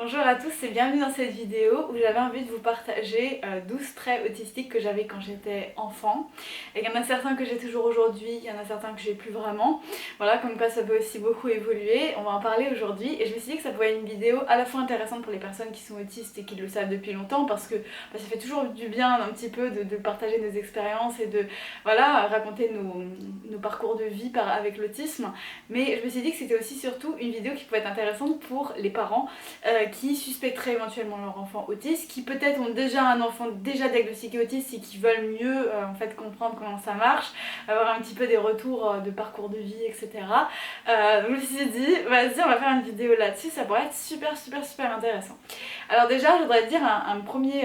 Bonjour à tous et bienvenue dans cette vidéo où j'avais envie de vous partager 12 traits autistiques que j'avais quand j'étais enfant. Et il y en a certains que j'ai toujours aujourd'hui, il y en a certains que j'ai plus vraiment. Voilà, comme quoi ça peut aussi beaucoup évoluer. On va en parler aujourd'hui et je me suis dit que ça pouvait être une vidéo à la fois intéressante pour les personnes qui sont autistes et qui le savent depuis longtemps parce que ça fait toujours du bien un petit peu de partager nos expériences et de raconter nos parcours de vie avec l'autisme. Mais je me suis dit que c'était aussi surtout une vidéo qui pouvait être intéressante pour les parents qui suspecteraient éventuellement leur enfant autiste, qui peut-être ont déjà un enfant déjà diagnostiqué autiste et qui veulent mieux en fait comprendre comment ça marche, avoir un petit peu des retours de parcours de vie, etc. Donc je me suis dit, vas-y, on va faire une vidéo là-dessus, ça pourrait être super intéressant. Alors déjà, je voudrais dire un premier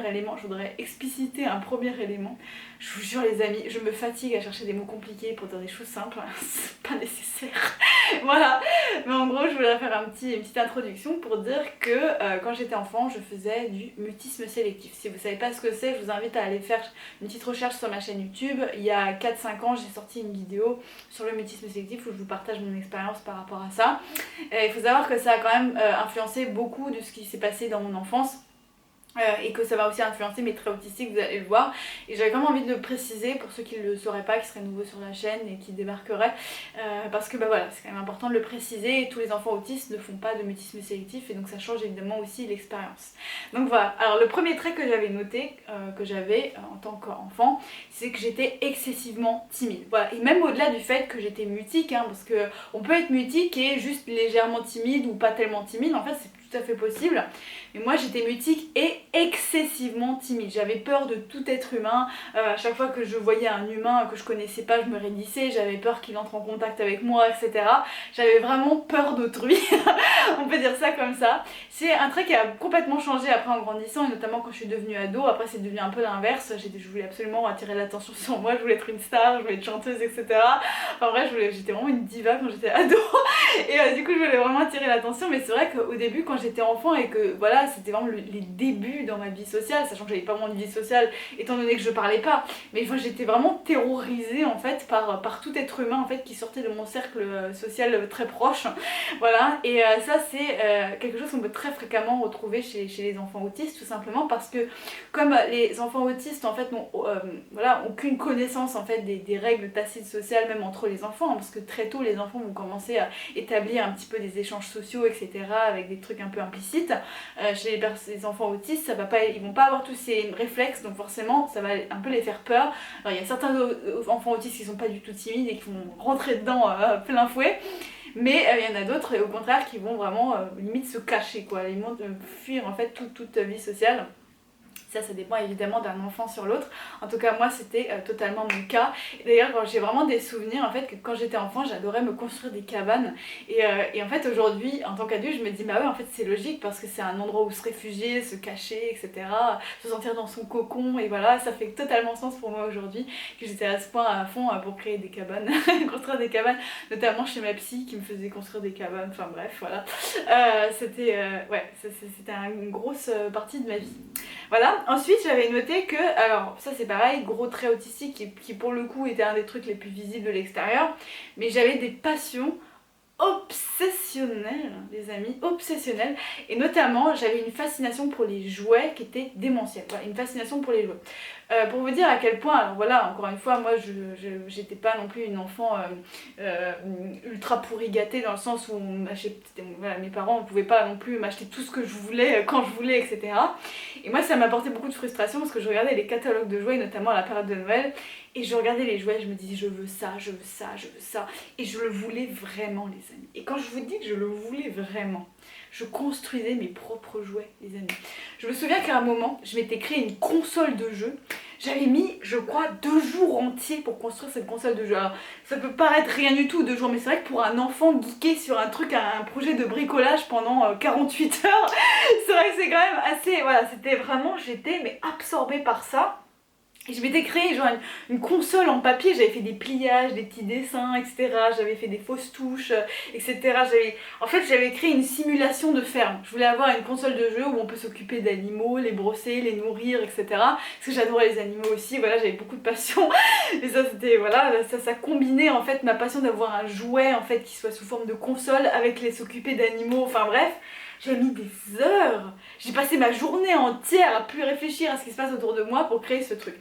élément, je voudrais expliciter un premier élément. Je vous jure les amis, je me fatigue à chercher des mots compliqués pour dire des choses simples, c'est pas nécessaire. Voilà, mais en gros je voulais faire une petite introduction pour dire que quand j'étais enfant je faisais du mutisme sélectif. Si vous savez pas ce que c'est, je vous invite à aller faire une petite recherche sur ma chaîne YouTube. Il y a 4-5 ans j'ai sorti une vidéo sur le mutisme sélectif où je vous partage mon expérience par rapport à ça. Il faut savoir que ça a quand même influencé beaucoup de ce qui s'est passé dans mon enfance. Et que ça va aussi influencer mes traits autistiques, vous allez le voir. Et j'avais quand même envie de le préciser pour ceux qui ne le sauraient pas, qui seraient nouveaux sur la chaîne et qui débarqueraient. Parce que voilà, c'est quand même important de le préciser. Et tous les enfants autistes ne font pas de mutisme sélectif et donc ça change évidemment aussi l'expérience. Donc voilà, alors le premier trait que j'avais noté, que j'avais en tant qu'enfant, c'est que j'étais excessivement timide. Voilà, et même au-delà du fait que j'étais mutique, parce qu'on peut être mutique et juste légèrement timide ou pas tellement timide, en fait c'est tout à fait possible. Mais moi j'étais mutique et excessivement timide. J'avais peur de tout être humain. À chaque fois que je voyais un humain que je connaissais pas, je me raidissais. J'avais peur qu'il entre en contact avec moi, etc. J'avais vraiment peur d'autrui. On peut dire ça comme ça. C'est un trait qui a complètement changé après en grandissant et notamment quand je suis devenue ado. Après c'est devenu un peu l'inverse. Je voulais absolument attirer l'attention sur moi. Je voulais être une star, je voulais être chanteuse, etc. Enfin bref, j'étais vraiment une diva quand j'étais ado. Et du coup je voulais vraiment attirer l'attention. Mais c'est vrai qu'au début quand j'étais enfant et que voilà, c'était vraiment les débuts dans ma vie sociale, sachant que j'avais pas vraiment de vie sociale étant donné que je parlais pas, mais enfin, j'étais vraiment terrorisée en fait par tout être humain en fait qui sortait de mon cercle social très proche. Voilà, et ça c'est quelque chose qu'on peut très fréquemment retrouver chez les enfants autistes, tout simplement parce que comme les enfants autistes en fait n'ont aucune connaissance en fait des règles tacites sociales même entre les enfants, parce que très tôt les enfants vont commencer à établir un petit peu des échanges sociaux, etc., avec des trucs un peu implicites. Chez les enfants autistes, ils vont pas avoir tous ces réflexes, donc forcément ça va un peu les faire peur. Alors il y a certains enfants autistes qui sont pas du tout timides et qui vont rentrer dedans plein fouet, mais il y en a d'autres au contraire qui vont vraiment limite se cacher, quoi, limite fuir en fait toute vie sociale. Ça dépend évidemment d'un enfant sur l'autre. En tout cas, moi, c'était totalement mon cas. Et d'ailleurs, j'ai vraiment des souvenirs en fait que quand j'étais enfant, j'adorais me construire des cabanes. Et en fait, aujourd'hui, en tant qu'adulte, je me dis, bah ouais, en fait, c'est logique parce que c'est un endroit où se réfugier, se cacher, etc. Se sentir dans son cocon. Et voilà, ça fait totalement sens pour moi aujourd'hui que j'étais à ce point à fond pour créer des cabanes, construire des cabanes, notamment chez ma psy qui me faisait construire des cabanes. Enfin bref, voilà. C'était une grosse partie de ma vie. Voilà. Ensuite j'avais noté que, alors ça c'est pareil, gros trait autistique qui pour le coup était un des trucs les plus visibles de l'extérieur, mais j'avais des passions obsessionnelle, les amis, obsessionnelle, et notamment j'avais une fascination pour les jouets qui était démentielle, voilà, une fascination pour les jouets. Pour vous dire à quel point, alors voilà, encore une fois, moi j'étais pas non plus une enfant ultra pourri gâtée dans le sens où voilà, mes parents ne pouvaient pas non plus m'acheter tout ce que je voulais quand je voulais, etc. Et moi ça m'apportait beaucoup de frustration parce que je regardais les catalogues de jouets, notamment à la période de Noël, et je regardais les jouets, je me disais je veux ça, je veux ça, je veux ça, et je le voulais vraiment, les amis. Et quand je vous dis que je le voulais vraiment, je construisais mes propres jouets, les amis. Je me souviens qu'à un moment, je m'étais créé une console de jeu. J'avais mis, je crois, 2 jours entiers pour construire cette console de jeu. Alors, ça peut paraître rien du tout, 2 jours, mais c'est vrai que pour un enfant geeké sur un truc, un projet de bricolage pendant 48 heures, c'est vrai que c'est quand même assez... Voilà, c'était vraiment, j'étais mais absorbée par ça. Et je m'étais créé genre une console en papier, j'avais fait des pliages, des petits dessins, etc. J'avais fait des fausses touches, etc. En fait, j'avais créé une simulation de ferme. Je voulais avoir une console de jeu où on peut s'occuper d'animaux, les brosser, les nourrir, etc. Parce que j'adorais les animaux aussi, voilà, j'avais beaucoup de passion. Et ça, c'était, voilà, ça combinait en fait ma passion d'avoir un jouet en fait qui soit sous forme de console avec s'occuper d'animaux, enfin bref. J'ai mis des heures, j'ai passé ma journée entière à plus réfléchir à ce qui se passe autour de moi pour créer ce truc.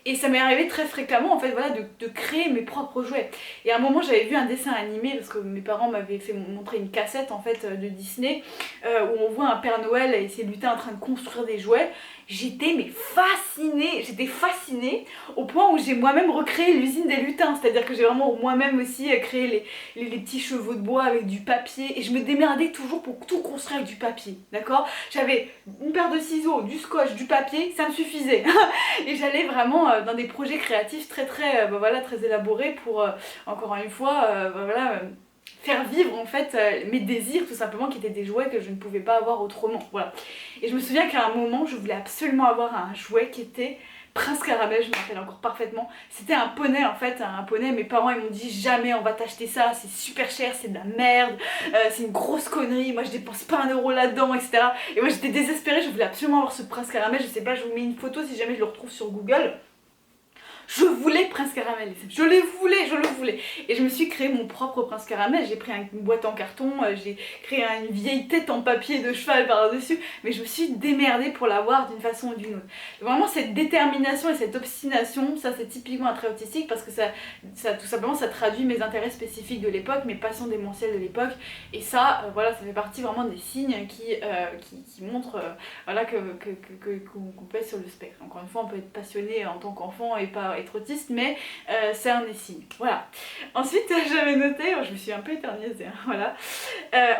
Et ça m'est arrivé très fréquemment en fait voilà de créer mes propres jouets. Et à un moment j'avais vu un dessin animé parce que mes parents m'avaient fait montrer une cassette en fait de Disney où on voit un Père Noël et ses lutins en train de construire des jouets. J'étais fascinée au point où j'ai moi-même recréé l'usine des lutins, c'est-à-dire que j'ai vraiment moi-même aussi créé les petits chevaux de bois avec du papier et je me démerdais toujours pour tout construire avec du papier, d'accord? J'avais une paire de ciseaux, du scotch, du papier, ça me suffisait et j'allais vraiment dans des projets créatifs voilà, très élaborés pour, encore une fois, voilà, faire vivre en fait mes désirs tout simplement qui étaient des jouets que je ne pouvais pas avoir autrement, voilà. Et je me souviens qu'à un moment je voulais absolument avoir un jouet qui était Prince Caramel, je me rappelle encore parfaitement. C'était un poney en fait, un poney. Mes parents ils m'ont dit jamais on va t'acheter ça, c'est super cher, c'est de la merde, c'est une grosse connerie, moi je dépense pas un euro là-dedans, etc. Et moi j'étais désespérée, je voulais absolument avoir ce Prince Caramel, je sais pas, je vous mets une photo si jamais je le retrouve sur Google. Je voulais Prince Caramel, je le voulais. Et je me suis créé mon propre Prince Caramel, j'ai pris une boîte en carton, j'ai créé une vieille tête en papier de cheval par-dessus, mais je me suis démerdée pour l'avoir d'une façon ou d'une autre. Et vraiment cette détermination et cette obstination, ça c'est typiquement un trait autistique parce que ça tout simplement ça traduit mes intérêts spécifiques de l'époque, mes passions démentielles de l'époque, et ça, voilà, ça fait partie vraiment des signes qui montrent voilà, qu'on peut être sur le spectre. Encore une fois, on peut être passionné en tant qu'enfant et pas être autiste, mais c'est un des signes. Voilà. Ensuite, j'avais noté, je me suis un peu éternisée, hein, voilà.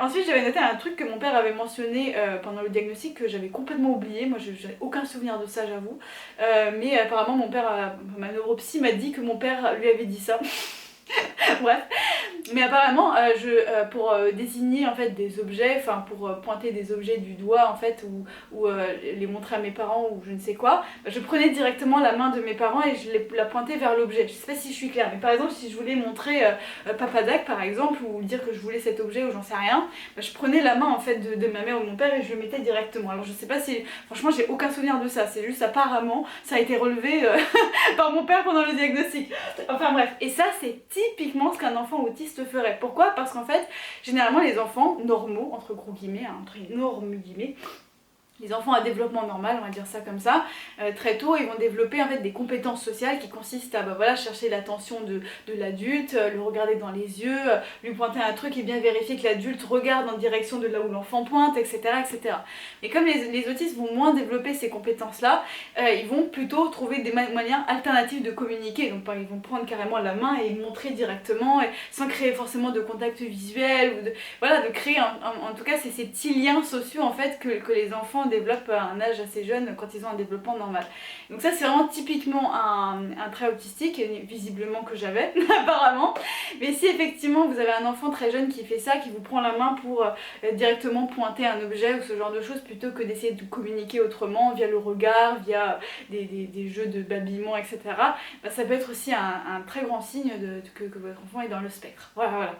Ensuite, j'avais noté un truc que mon père avait mentionné pendant le diagnostic que j'avais complètement oublié. Moi, je n'avais aucun souvenir de ça, j'avoue. Mais apparemment, ma neuropsy m'a dit que mon père lui avait dit ça. Bref, mais apparemment pour désigner en fait des objets, enfin pour pointer des objets du doigt en fait ou les montrer à mes parents ou je ne sais quoi, je prenais directement la main de mes parents et je la pointais vers l'objet. Je sais pas si je suis claire, mais par exemple si je voulais montrer Papadak par exemple ou dire que je voulais cet objet ou j'en sais rien, je prenais la main en fait de ma mère ou de mon père et je le mettais directement. Alors je sais pas si, franchement j'ai aucun souvenir de ça, c'est juste apparemment ça a été relevé par mon père pendant le diagnostic. Enfin bref, et ça c'est typiquement ce qu'un enfant autiste ferait. Pourquoi? Parce qu'en fait, généralement les enfants normaux, entre gros guillemets, entre énormes guillemets, les enfants à développement normal, on va dire ça comme ça, très tôt ils vont développer en fait des compétences sociales qui consistent à voilà, chercher l'attention de l'adulte, le regarder dans les yeux, lui pointer un truc et bien vérifier que l'adulte regarde en direction de là où l'enfant pointe, etc., etc. Et comme les autistes vont moins développer ces compétences là, ils vont plutôt trouver des manières alternatives de communiquer. Donc ils vont prendre carrément la main et montrer directement et sans créer forcément de contact visuel ou voilà, de créer en tout cas c'est ces petits liens sociaux en fait que les enfants développent à un âge assez jeune quand ils ont un développement normal. Donc ça c'est vraiment typiquement un trait autistique visiblement que j'avais apparemment. Mais si effectivement vous avez un enfant très jeune qui fait ça, qui vous prend la main pour directement pointer un objet ou ce genre de choses plutôt que d'essayer de communiquer autrement via le regard, via des jeux de babillement, etc. Bah, ça peut être aussi un très grand signe que votre enfant est dans le spectre. Voilà.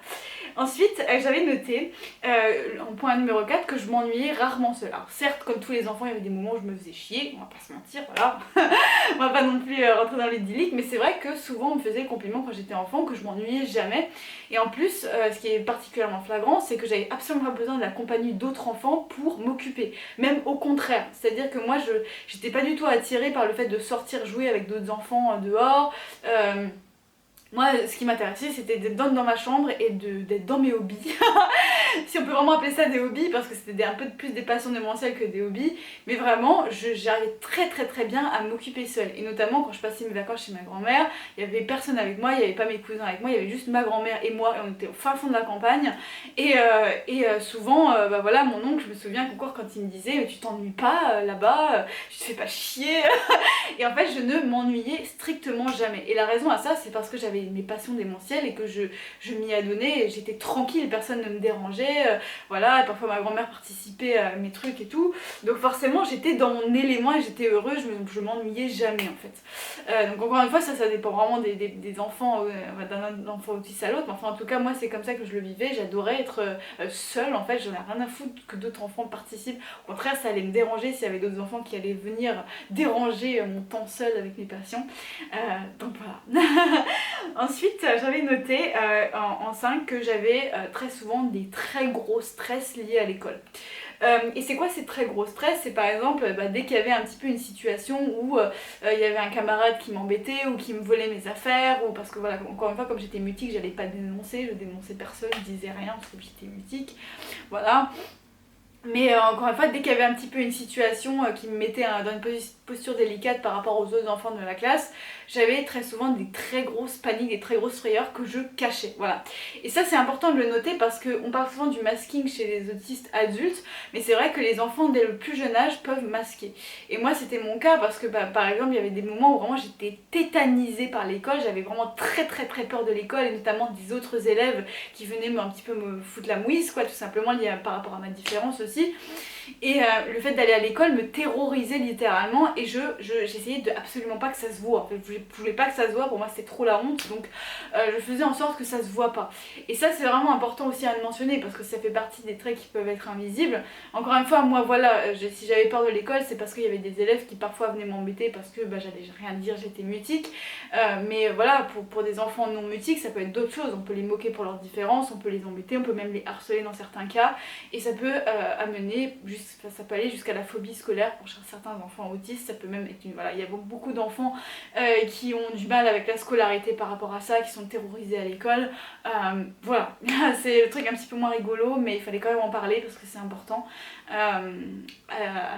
Ensuite, j'avais noté en point numéro 4 que je m'ennuyais rarement seule. Alors certes, comme tous les enfants, il y avait des moments où je me faisais chier, on va pas se mentir, voilà. On va pas non plus rentrer dans l'idyllique, mais c'est vrai que souvent on me faisait le compliment quand j'étais enfant que je m'ennuyais jamais. Et en plus, ce qui est particulièrement flagrant, c'est que j'avais absolument pas besoin de la compagnie d'autres enfants pour m'occuper. Même au contraire, c'est-à-dire que moi, j'étais pas du tout attirée par le fait de sortir jouer avec d'autres enfants dehors. Moi, ce qui m'intéressait, c'était d'être dans ma chambre et d'être dans mes hobbies. Si on peut vraiment appeler ça des hobbies, parce que c'était un peu plus des passions démentielles que des hobbies. Mais vraiment, j'arrivais très bien à m'occuper seule. Et notamment, quand je passais mes vacances chez ma grand-mère, il n'y avait personne avec moi, il n'y avait pas mes cousins avec moi, il y avait juste ma grand-mère et moi, et on était au fin fond de la campagne. Et souvent, bah voilà, mon oncle, je me souviens qu'encore quand il me disait « Mais tu t'ennuies pas là-bas, tu te fais pas chier ?» Et en fait, je ne m'ennuyais strictement jamais. Et la raison à ça, c'est parce que j'avais mes passions démentielles et que je m'y adonnais, j'étais tranquille, personne ne me dérangeait, voilà, et parfois ma grand-mère participait à mes trucs et tout, donc forcément j'étais dans mon élément et j'étais heureuse, je m'ennuyais jamais en fait. Donc encore une fois, ça dépend vraiment des enfants, d'un enfant autiste à l'autre, mais enfin en tout cas moi c'est comme ça que je le vivais, j'adorais être seule en fait, j'en ai rien à foutre que d'autres enfants participent, au contraire ça allait me déranger s'il y avait d'autres enfants qui allaient venir déranger mon temps seul avec mes passions, donc voilà. Ensuite, j'avais noté en 5 que j'avais très souvent des très gros stress liés à l'école. Et c'est quoi ces très gros stress? C'est par exemple dès qu'il y avait un petit peu une situation où il y avait un camarade qui m'embêtait ou qui me volait mes affaires, ou parce que voilà, encore une fois, comme j'étais mutique, j'allais pas dénoncer, je dénonçais personne, je disais rien parce que j'étais mutique, voilà. Mais encore une fois, dès qu'il y avait un petit peu une situation qui me mettait dans une posture délicate par rapport aux autres enfants de la classe, j'avais très souvent des très grosses paniques, des très grosses frayeurs que je cachais, voilà. Et ça c'est important de le noter parce qu'on parle souvent du masking chez les autistes adultes, mais c'est vrai que les enfants dès le plus jeune âge peuvent masquer. Et moi c'était mon cas parce que par exemple il y avait des moments où vraiment j'étais tétanisée par l'école, j'avais vraiment très peur de l'école et notamment des autres élèves qui venaient un petit peu me foutre la mouise, quoi, tout simplement lié par rapport à ma différence aussi. Et le fait d'aller à l'école me terrorisait littéralement et j'essayais de absolument pas que ça se voit. En fait, je voulais pas que ça se voit, pour moi c'était trop la honte, donc je faisais en sorte que ça se voit pas. Et ça c'est vraiment important aussi à le mentionner parce que ça fait partie des traits qui peuvent être invisibles. Encore une fois, moi voilà, si j'avais peur de l'école c'est parce qu'il y avait des élèves qui parfois venaient m'embêter parce que j'allais rien dire, j'étais mutique. Mais voilà, pour des enfants non mutiques ça peut être d'autres choses. On peut les moquer pour leurs différences, on peut les embêter, on peut même les harceler dans certains cas. Et ça peut amener, ça peut aller jusqu'à la phobie scolaire pour certains enfants autistes. Ça peut même être voilà, il y a beaucoup d'enfants qui ont du mal avec la scolarité par rapport à ça, qui sont terrorisés à l'école. Voilà, c'est le truc un petit peu moins rigolo, mais il fallait quand même en parler parce que c'est important à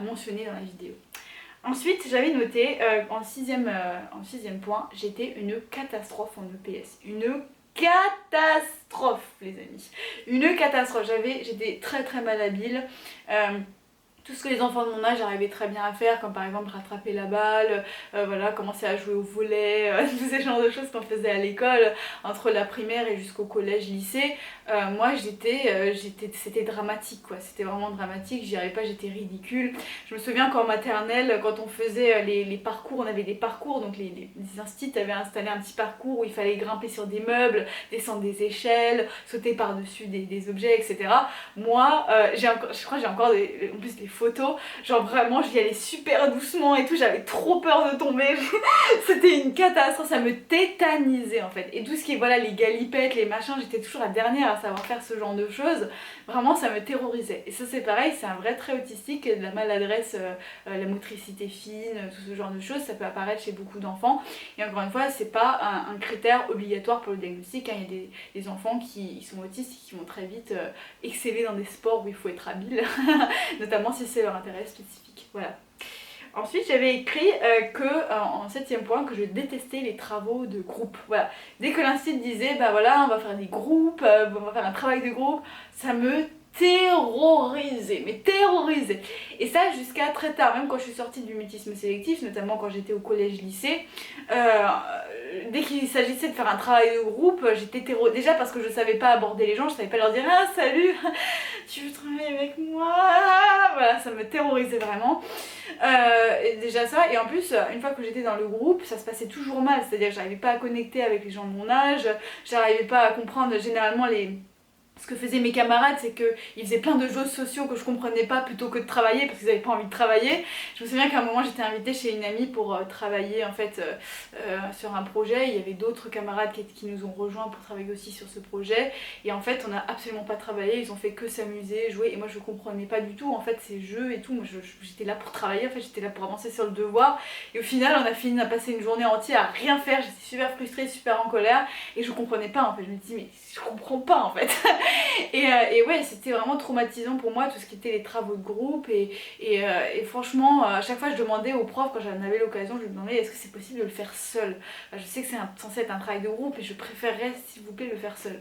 mentionner dans la vidéo. Ensuite, j'avais noté en sixième point, j'étais une catastrophe en EPS. Une catastrophe, les amis. Une catastrophe. J'étais très malhabile. Tout ce que les enfants de mon âge arrivaient très bien à faire, comme par exemple rattraper la balle, voilà, commencer à jouer au volley, tous ces genres de choses qu'on faisait à l'école, entre la primaire et jusqu'au collège, lycée. Moi c'était dramatique quoi, c'était vraiment dramatique, j'y arrivais pas, j'étais ridicule. Je me souviens qu'en maternelle, quand on faisait les parcours, on avait des parcours, donc les instituts avaient installé un petit parcours où il fallait grimper sur des meubles, descendre des échelles, sauter par-dessus des objets, etc. Moi, je crois que j'ai encore en plus des photos, genre vraiment j'y allais super doucement et tout, j'avais trop peur de tomber. C'était une catastrophe, ça me tétanisait en fait. Et tout ce qui est voilà, les galipettes, les machins, j'étais toujours la dernière à savoir faire ce genre de choses. Vraiment ça me terrorisait. Et ça c'est pareil, c'est un vrai trait autistique, de la maladresse, la motricité fine, tout ce genre de choses, ça peut apparaître chez beaucoup d'enfants. Et encore une fois, c'est pas un critère obligatoire pour le diagnostic, hein. Il y a des enfants qui sont autistes et qui vont très vite exceller dans des sports où il faut être habile, notamment si c'est leur intérêt spécifique. Voilà. Ensuite, j'avais écrit en septième point que je détestais les travaux de groupe. Voilà. Dès que l'institut disait, voilà, on va faire des groupes, on va faire un travail de groupe, ça me terrorisait, mais terrorisait. Et ça jusqu'à très tard, même quand je suis sortie du mutisme sélectif, notamment quand j'étais au collège-lycée, dès qu'il s'agissait de faire un travail de groupe, j'étais terrorisée. Déjà parce que je savais pas aborder les gens, je savais pas leur dire ah salut, tu veux travailler avec moi? Voilà, ça me terrorisait vraiment. Et déjà ça, et en plus, une fois que j'étais dans le groupe, ça se passait toujours mal, c'est-à-dire que j'arrivais pas à connecter avec les gens de mon âge, j'arrivais pas à comprendre généralement ce que faisaient mes camarades, c'est qu'ils faisaient plein de jeux sociaux que je comprenais pas plutôt que de travailler parce qu'ils avaient pas envie de travailler. Je me souviens qu'à un moment j'étais invitée chez une amie pour travailler en fait sur un projet. Il y avait d'autres camarades qui nous ont rejoints pour travailler aussi sur ce projet. Et en fait on n'a absolument pas travaillé, ils ont fait que s'amuser, jouer. Et moi je comprenais pas du tout en fait ces jeux et tout. Moi j'étais là pour travailler, en fait j'étais là pour avancer sur le devoir. Et au final on a fini à passer une journée entière à rien faire. J'étais super frustrée, super en colère. Et je comprenais pas en fait. Je me dis mais je comprends pas en fait. Et ouais, c'était vraiment traumatisant pour moi tout ce qui était les travaux de groupe et franchement à chaque fois je demandais aux profs quand j'en avais l'occasion, je me demandais est-ce que c'est possible de le faire seul. Je sais que c'est censé être un travail de groupe et je préférerais s'il vous plaît le faire seul.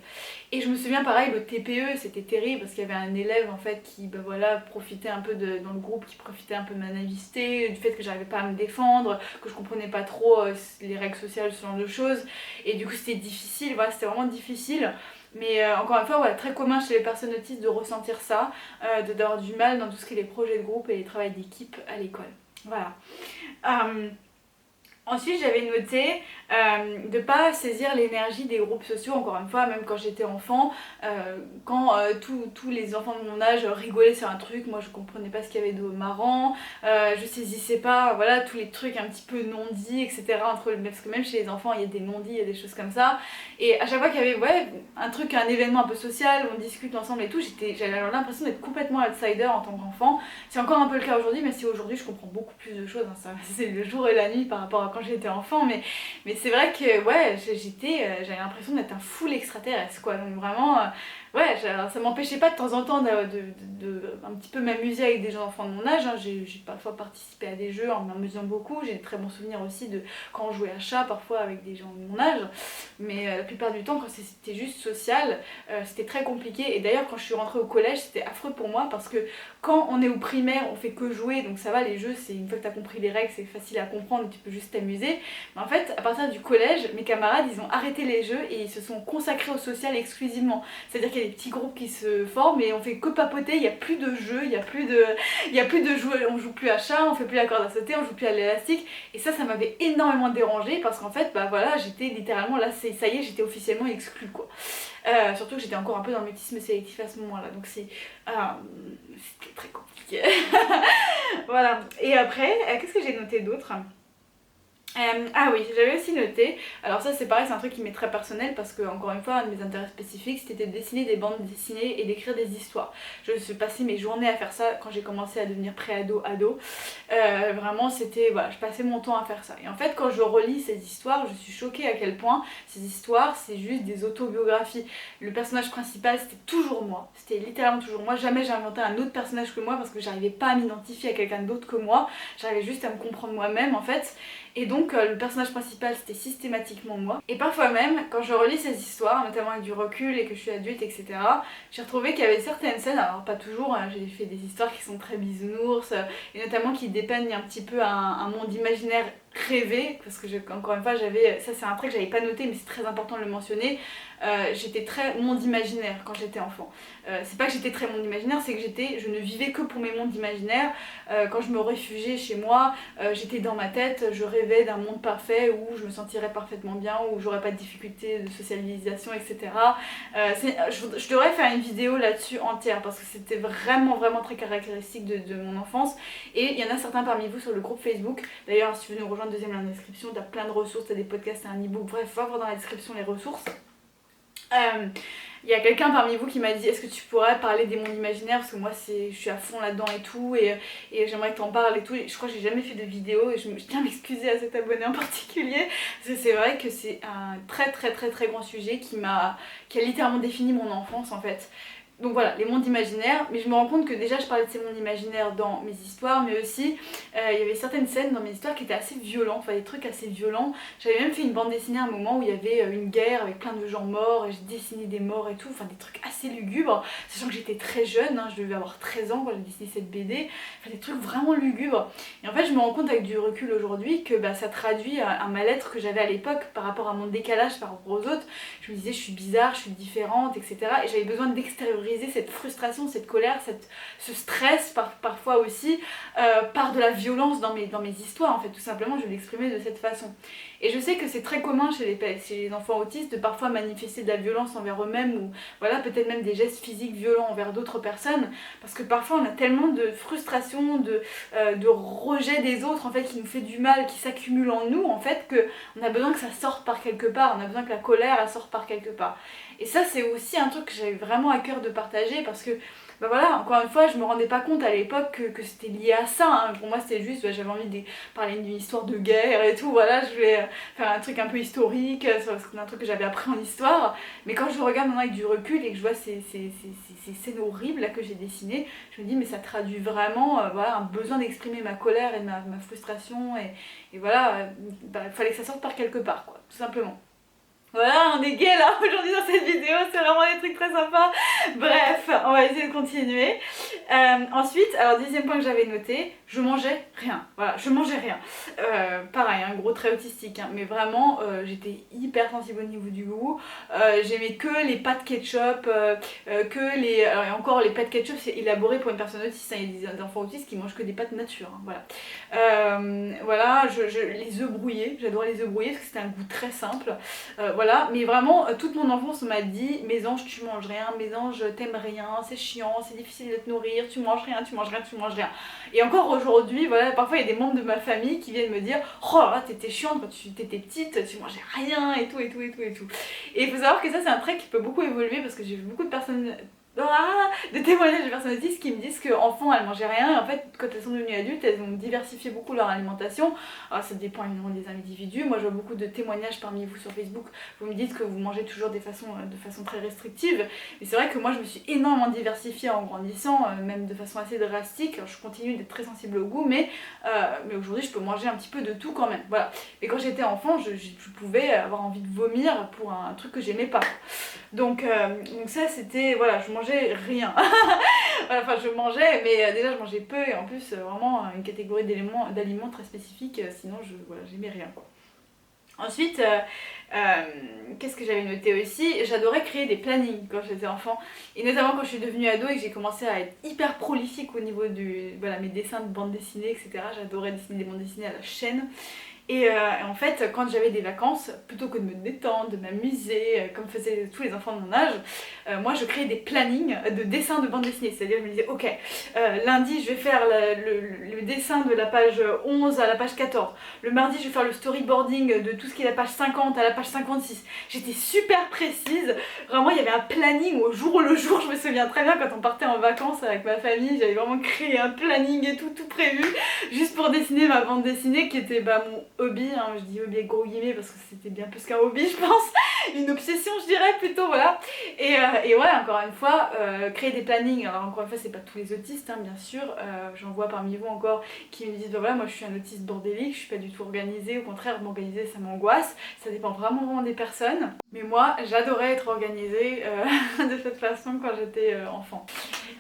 Et je me souviens pareil le TPE c'était terrible parce qu'il y avait un élève en fait qui voilà, profitait un peu dans le groupe, qui profitait un peu de ma naïveté, du fait que j'arrivais pas à me défendre, que je comprenais pas trop les règles sociales, ce genre de choses, et du coup c'était difficile, voilà, c'était vraiment difficile. Mais encore une fois, ouais, très commun chez les personnes autistes de ressentir ça, d'avoir du mal dans tout ce qui est les projets de groupe et les travails d'équipe à l'école. Voilà. Ensuite, j'avais noté de pas saisir l'énergie des groupes sociaux, encore une fois, même quand j'étais enfant, quand tous les enfants de mon âge rigolaient sur un truc, moi je comprenais pas ce qu'il y avait de marrant, je saisissais pas, voilà, tous les trucs un petit peu non-dits, etc. Parce que même chez les enfants, il y a des non-dits, il y a des choses comme ça. Et à chaque fois qu'il y avait un truc, un événement un peu social, où on discute ensemble et tout, j'avais l'impression d'être complètement outsider en tant qu'enfant. C'est encore un peu le cas aujourd'hui, mais si aujourd'hui je comprends beaucoup plus de choses, hein, c'est le jour et la nuit par rapport à quand j'étais enfant, mais c'est vrai que j'avais l'impression d'être un full extraterrestre quoi, donc vraiment ça m'empêchait pas de temps en temps un petit peu m'amuser avec des enfants de mon âge, hein. J'ai parfois participé à des jeux en m'amusant beaucoup, j'ai de très bons souvenirs aussi de quand on jouait à chat parfois avec des gens de mon âge, mais la plupart du temps quand c'était juste social, c'était très compliqué. Et d'ailleurs quand je suis rentrée au collège c'était affreux pour moi parce que quand on est au primaire on fait que jouer, donc ça va, les jeux c'est une fois que t'as compris les règles c'est facile à comprendre, tu peux juste t'amuser. Mais en fait à partir du collège mes camarades ils ont arrêté les jeux et ils se sont consacrés au social exclusivement, c'est à dire qu'il y a des petits groupes qui se forment et on fait que papoter, il n'y a plus de jeux, il n'y a plus de jouer, on joue plus à chat, on fait plus la corde à sauter, on joue plus à l'élastique, et ça m'avait énormément dérangée parce qu'en fait bah voilà j'étais littéralement là, ça y est j'étais officiellement exclue quoi. Surtout que j'étais encore un peu dans le mutisme sélectif à ce moment là, donc c'était très compliqué. Voilà, et après qu'est-ce que j'ai noté d'autre? Ah oui, j'avais aussi noté, alors ça c'est pareil, c'est un truc qui m'est très personnel parce que encore une fois un de mes intérêts spécifiques c'était de dessiner des bandes dessinées et d'écrire des histoires. Je suis passée mes journées à faire ça quand j'ai commencé à devenir pré-ado. Vraiment c'était, voilà, je passais mon temps à faire ça. Et en fait quand je relis ces histoires, je suis choquée à quel point ces histoires c'est juste des autobiographies. Le personnage principal c'était toujours moi, c'était littéralement toujours moi, jamais j'ai inventé un autre personnage que moi parce que j'arrivais pas à m'identifier à quelqu'un d'autre que moi, j'arrivais juste à me comprendre moi-même en fait. Et donc le personnage principal c'était systématiquement moi. Et parfois même, quand je relis ces histoires, notamment avec du recul et que je suis adulte, etc., j'ai retrouvé qu'il y avait certaines scènes, alors pas toujours, hein, j'ai fait des histoires qui sont très bisounours, et notamment qui dépeignent un petit peu un monde imaginaire rêvé, parce que encore une fois ça c'est un trait que j'avais pas noté mais c'est très important de le mentionner, j'étais très monde imaginaire quand j'étais enfant. C'est pas que j'étais très monde imaginaire, c'est que je ne vivais que pour mes mondes imaginaires. Quand je me réfugiais chez moi, j'étais dans ma tête, je rêvais d'un monde parfait où je me sentirais parfaitement bien, où j'aurais pas de difficultés de socialisation, etc. Je devrais faire une vidéo là-dessus entière parce que c'était vraiment vraiment très caractéristique de mon enfance. Et il y en a certains parmi vous sur le groupe Facebook, d'ailleurs si tu veux nous rejoindre, deuxième lien dans la description, t'as plein de ressources, t'as des podcasts, t'as un e-book, bref, va voir dans la description les ressources. Il y a quelqu'un parmi vous qui m'a dit est-ce que tu pourrais parler des mondes imaginaires parce que moi je suis à fond là-dedans et tout, et j'aimerais que t'en parles et tout, et je crois que j'ai jamais fait de vidéo et je tiens à m'excuser à cet abonné en particulier parce que c'est vrai que c'est un très très très très grand sujet qui a littéralement défini mon enfance en fait. Donc voilà, les mondes imaginaires, mais je me rends compte que déjà je parlais de ces mondes imaginaires dans mes histoires, mais aussi il y avait certaines scènes dans mes histoires qui étaient assez violentes, enfin des trucs assez violents. J'avais même fait une bande dessinée à un moment où il y avait une guerre avec plein de gens morts, et j'ai dessiné des morts et tout, enfin des trucs assez lugubres, sachant que j'étais très jeune, hein, je devais avoir 13 ans quand j'ai dessiné cette BD, enfin des trucs vraiment lugubres. Et en fait je me rends compte avec du recul aujourd'hui que ça traduit un mal-être que j'avais à l'époque par rapport à mon décalage par rapport aux autres. Je me disais je suis bizarre, je suis différente, etc. Et j'avais besoin d'extérioriser cette frustration, cette colère, ce stress parfois aussi, par de la violence dans mes histoires en fait, tout simplement je l'exprimais de cette façon. Et je sais que c'est très commun chez les enfants autistes de parfois manifester de la violence envers eux-mêmes, ou voilà, peut-être même des gestes physiques violents envers d'autres personnes, parce que parfois on a tellement de frustration, de rejet des autres en fait qui nous fait du mal, qui s'accumule en nous en fait, qu'on a besoin que ça sorte par quelque part, on a besoin que la colère elle sorte par quelque part. Et ça c'est aussi un truc que j'avais vraiment à cœur de partager parce que voilà, encore une fois, je me rendais pas compte à l'époque que c'était lié à ça, hein. Pour moi c'était juste, j'avais envie de parler d'une histoire de guerre et tout, voilà, je voulais faire un truc un peu historique, c'est un truc que j'avais appris en histoire, mais quand je regarde maintenant avec du recul et que je vois ces scènes horribles là que j'ai dessinées, je me dis mais ça traduit vraiment voilà, un besoin d'exprimer ma colère et ma frustration, et voilà, fallait que ça sorte par quelque part quoi, tout simplement. Voilà, on est gay là aujourd'hui dans cette vidéo, c'est vraiment des trucs très sympas. Bref, on va essayer de continuer. Ensuite, alors deuxième point que j'avais noté, je mangeais rien. Voilà, je mangeais rien. Pareil, un gros trait autistique, hein, mais vraiment, j'étais hyper sensible au niveau du goût. J'aimais que les pâtes ketchup, que les... Alors, et encore, les pâtes ketchup, c'est élaboré pour une personne autiste. Hein, il y a des enfants autistes qui mangent que des pâtes nature. Hein, voilà, voilà les œufs brouillés, j'adorais les œufs brouillés parce que c'était un goût très simple. Voilà, mais vraiment toute mon enfance on m'a dit Mésange tu manges rien, Mésange t'aimes rien, c'est chiant, c'est difficile de te nourrir, tu manges rien, tu manges rien, tu manges rien. Et encore aujourd'hui, voilà, parfois il y a des membres de ma famille qui viennent me dire oh là t'étais chiante quand tu étais petite, tu mangeais rien et tout et tout et tout et tout. Et il faut savoir que ça c'est un trait qui peut beaucoup évoluer parce que j'ai vu beaucoup de personnes de témoignages de personnes autistes qui me disent qu'enfant elles mangeaient rien et en fait quand elles sont devenues adultes elles ont diversifié beaucoup leur alimentation. Alors ça dépend évidemment des individus, moi je vois beaucoup de témoignages parmi vous sur Facebook, vous me dites que vous mangez toujours de façon très restrictive, mais c'est vrai que moi je me suis énormément diversifiée en grandissant, même de façon assez drastique. Alors, je continue d'être très sensible au goût mais aujourd'hui je peux manger un petit peu de tout quand même, voilà. Et quand j'étais enfant je pouvais avoir envie de vomir pour un truc que j'aimais pas. Donc ça c'était, voilà, je mangeais rien. Enfin je mangeais mais déjà je mangeais peu et en plus vraiment une catégorie d'aliments très spécifiques, sinon voilà, j'aimais rien quoi. Ensuite, qu'est-ce que j'avais noté aussi? J'adorais créer des plannings quand j'étais enfant et notamment quand je suis devenue ado et que j'ai commencé à être hyper prolifique au niveau de voilà, mes dessins de bande dessinée etc. J'adorais dessiner des bandes dessinées à la chaîne. Et en fait, quand j'avais des vacances, plutôt que de me détendre, de m'amuser, comme faisaient tous les enfants de mon âge, moi je créais des plannings de dessins de bande dessinée. C'est-à-dire, je me disais, ok, lundi je vais faire le dessin de la page 11 à la page 14. Le mardi, je vais faire le storyboarding de tout ce qui est la page 50 à la page 56. J'étais super précise. Vraiment, il y avait un planning au jour le jour. Je me souviens très bien quand on partait en vacances avec ma famille, j'avais vraiment créé un planning et tout prévu, juste pour dessiner ma bande dessinée qui était mon hobby, hein, je dis hobby avec gros guillemets parce que c'était bien plus qu'un hobby je pense, une obsession je dirais plutôt, voilà. Et ouais, encore une fois, créer des plannings, alors encore une fois c'est pas tous les autistes hein, bien sûr, j'en vois parmi vous encore qui me disent bah voilà moi je suis un autiste bordélique, je suis pas du tout organisée, au contraire m'organiser ça m'angoisse, ça dépend vraiment des personnes, mais moi j'adorais être organisée de cette façon quand j'étais enfant.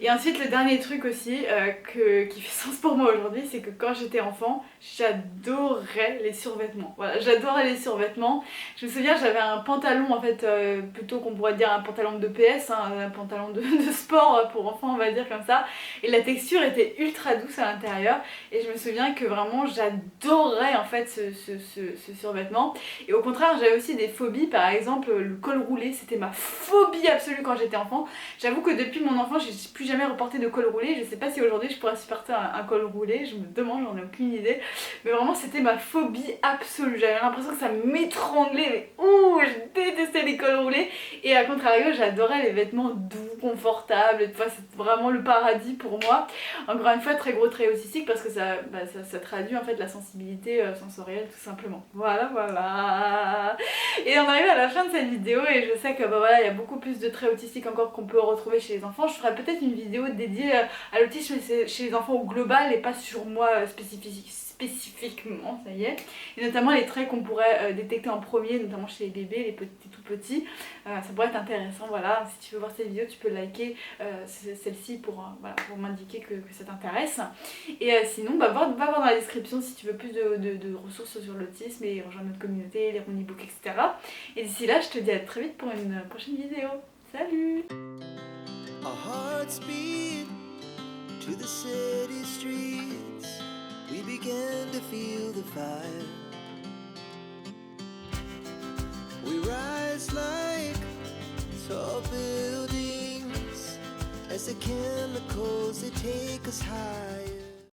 Et ensuite le dernier truc aussi qui fait sens pour moi aujourd'hui, c'est que quand j'étais enfant j'adorais les survêtements. Voilà, j'adorais les survêtements. Je me souviens j'avais un pantalon en fait, plutôt qu'on pourrait dire un pantalon de PS, hein, un pantalon de sport pour enfants on va dire comme ça, et la texture était ultra douce à l'intérieur et je me souviens que vraiment j'adorais en fait ce survêtement. Et au contraire j'avais aussi des phobies, par exemple le col roulé, c'était ma phobie absolue quand j'étais enfant. J'avoue que depuis mon enfance j'ai plus jamais reporté de col roulé, je sais pas si aujourd'hui je pourrais supporter un col roulé, je me demande, j'en ai aucune idée, mais vraiment c'était ma phobie absolue, j'avais l'impression que ça m'étranglait, mais ouh, je détestais les cols roulés. Et à contrario j'adorais les vêtements doux, confortables, c'est vraiment le paradis pour moi. Encore une fois très gros trait autistique parce que ça traduit en fait la sensibilité sensorielle tout simplement. Voilà. Et on arrive à la fin de cette vidéo et je sais que voilà, il y a beaucoup plus de traits autistiques encore qu'on peut retrouver chez les enfants. Je ferai peut-être une vidéo dédiée à l'autisme chez les enfants au global et pas sur moi spécifiquement, ça y est, et notamment les traits qu'on pourrait détecter en premier, notamment chez les bébés, les petits tout petits, ça pourrait être intéressant. Voilà, si tu veux voir cette vidéo tu peux liker celle-ci pour m'indiquer que ça t'intéresse, et sinon va voir dans la description si tu veux plus de ressources sur l'autisme et rejoindre notre communauté, lire mon ebook etc. Et d'ici là je te dis à très vite pour une prochaine vidéo. Salut! To the city streets, we began to feel the fire. We rise like tall buildings as the chemicals they take us high.